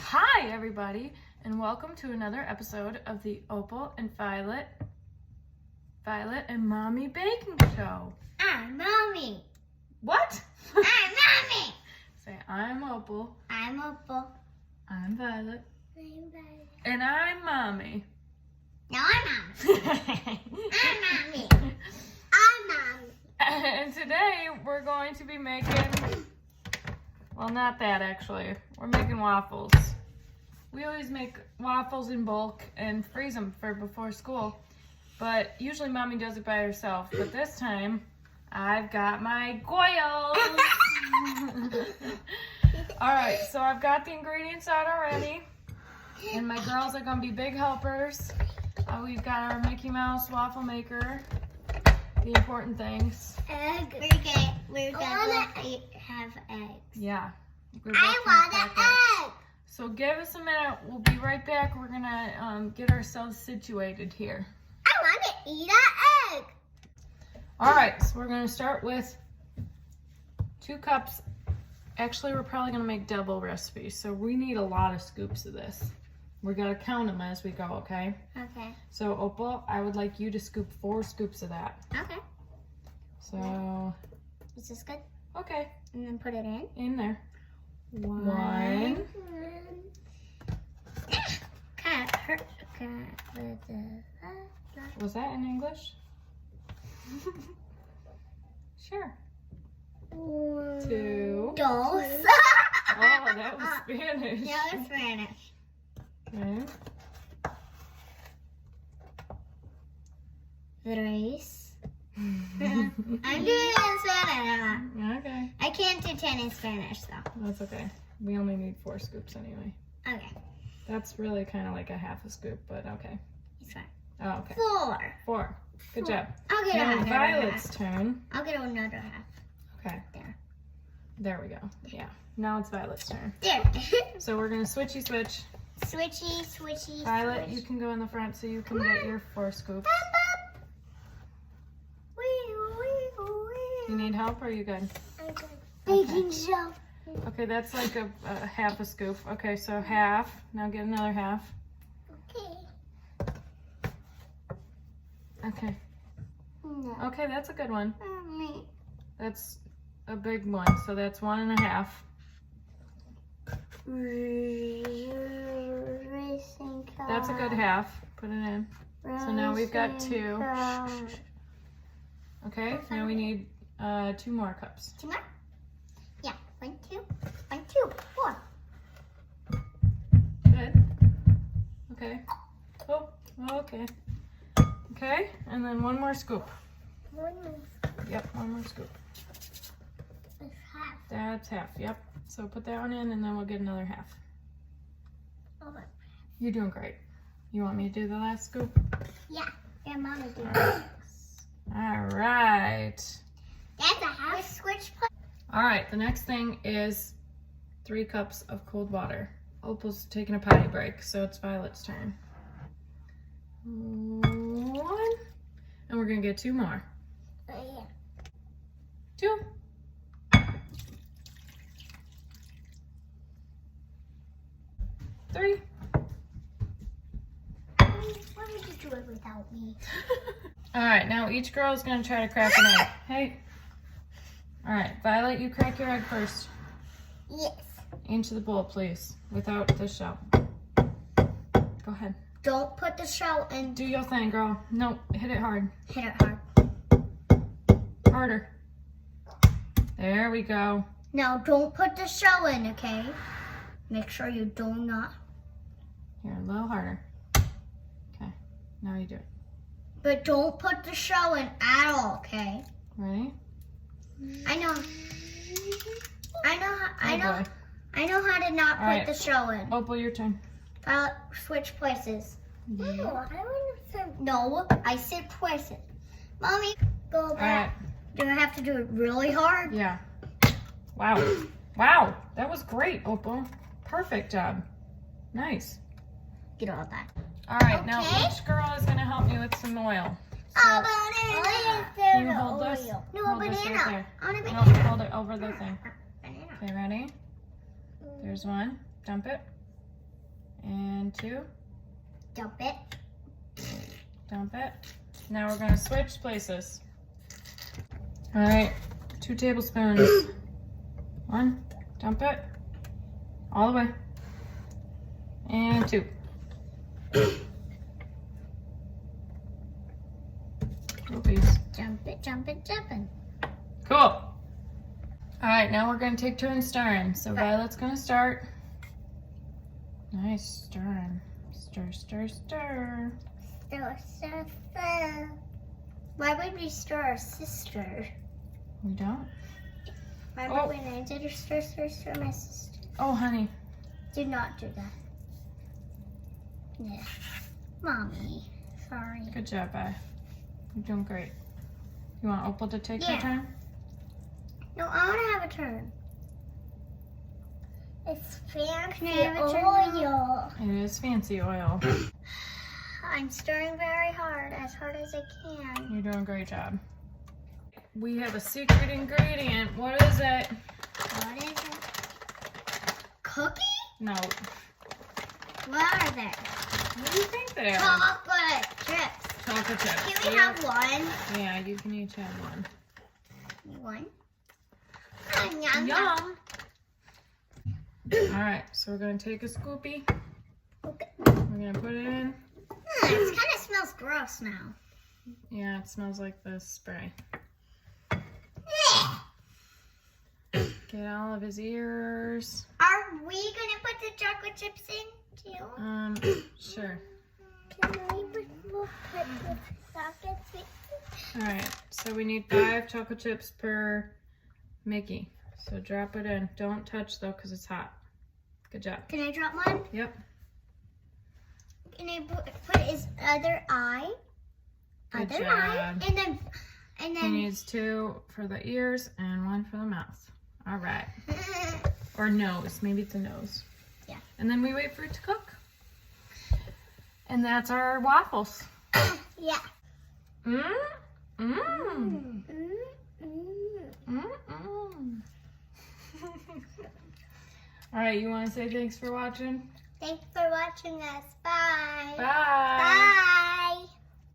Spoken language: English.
Hi, everybody, and welcome to another episode of the Opal and Violet and Mommy Baking Show. I'm Mommy. What? I'm Mommy. Say, I'm Opal. I'm Opal. I'm Violet. I'm Violet. And I'm Mommy. No, I'm Mommy. I'm Mommy. I'm Mommy. And today we're going to be making, well, not that actually. We're making waffles. We always make waffles in bulk and freeze them for before school. But usually Mommy does it by herself. But this time, I've got my goyles. All right, so I've got the ingredients out already. And my girls are going to be big helpers. We've got our Mickey Mouse waffle maker. The important things. Egg. We're gonna have eggs. Yeah. I want an egg. So give us a minute. We'll be right back. We're going to get ourselves situated here. I want to eat an egg. All right, so we're going to start with 2 cups. Actually, we're probably going to make double recipes, so we need a lot of scoops of this. We're going to count them as we go, okay? Okay. So, Opal, I would like you to scoop 4 scoops of that. Okay. So, Is this good? okay, And then put it in. there. 1. Was that in English? Sure. 2. Dos. Oh, that was Spanish. No, it's Spanish. Okay. 3. I'm doing it in Spanish. Okay. I can't do 10 in Spanish though. That's okay. We only need 4 scoops anyway. Okay, That's really kind of like a half a scoop, but okay. it's fine. Oh, okay. 4. 4. Good job. I'll get Now another Violet's half. turn. I'll get another half. Okay. There. There we go. Yeah. Now it's Violet's turn. There. So we're going to switchy switch. Switchy. Violet, switch. you can go in the front so you can get your 4 scoops. You need help or are you good? Baking show. Okay, that's like a half a scoop. Okay, so half. Now get another half. Okay. Okay. No. Okay, that's a good one. Mommy. That's a big one. So that's 1.5. That's a good half. Put it in. So now we've got 2. Okay, now we need 2 more cups. 2 more? Yeah. 1, 2. 1, 2. 4. Good. Okay. Oh, okay. Okay, and then 1 more scoop. 1 more. Yep, 1 more scoop. It's half. That's half, yep. So put that one in and then we'll get another half. Over. You're doing great. You want me to do the last scoop? Yeah. Yeah, Mama did. All right. That's a half. Switch. All right, the next thing is 3 cups of cold water. Opal's taking a potty break, so it's Violet's turn. 1. And we're gonna get 2 more. Yeah. 2. 3. Why would you do it without me? All right, now each girl is gonna try to crack an egg. Hey. All right, Violet, you crack your egg first. Yes. Into the bowl, please, without the shell. Go ahead. Don't put the shell in. Do your thing, girl. No, hit it hard. Hit it hard. Harder. There we go. Now don't put the shell in, okay? Make sure you do not. Here, a little harder. Okay, now you do it. But don't put the shell in at all, okay? Ready? I know how to not All put right. the shell in. Opal, your turn. Switch places. Yeah. No, I said places. Mommy, go All right. back. Do I have to do it really hard? Yeah. Wow. Wow, that was great, Opal. Perfect job. Nice. Get all that. All right, now Okay. each girl is gonna help me with some oil. Oh, banana. Can you hold this? No, Hold this banana. right there. I want a No, banana. hold it over the thing. Banana. Okay, ready? There's one. Dump it. And 2. Dump it. Dump it. Now we're gonna switch places. All right, 2 tablespoons. 1, dump it. All the way. And 2. Oopies. Jump it, jump it, jump it. Cool. All right, now we're gonna take turns stirring. So Violet's gonna start. Nice stirring. Stir, stir, stir. Stir, stir, stir. Why would we stir our sister? We don't? Why Oh. would we did stir, stir, stir my sister? Oh, honey. Do not do that. Yeah. Mommy. Sorry. Good job, Vi. You're doing great. You want Opal to take her Yeah. turn? No, I want to have a turn. It's fancy It is fancy oil. I'm stirring very hard as I can. You're doing a great job. We have a secret ingredient. What is it? What is it? Cookie? No. What are they? What do you think they are? Chocolate chips. Chocolate chips. Can we have one? Yeah, you can each have one. One. Yum, Yum. All right, so we're gonna take a scoopy. Okay. We're gonna put it in. It kind of smells gross now. Yeah, it smells like the spray. Get all of his ears. Are we gonna put the chocolate chips in too? Sure. Can we put the chocolate chips? All right, so we need 5 chocolate chips per Mickey. So drop it in. Don't touch though, because it's hot. Good job. Can I drop one? Yep. Can I put his other eye? Good Other job. eye, and He then. needs 2 for the ears and 1 for the mouth. All right. Or nose. Maybe it's a nose. Yeah. And then we wait for it to cook. And that's our waffles. Yeah. Mmm. Mmm. Mm, mm. Mm-mm. All right, you want to say thanks for watching? Thanks for watching us. Bye. Bye. Bye.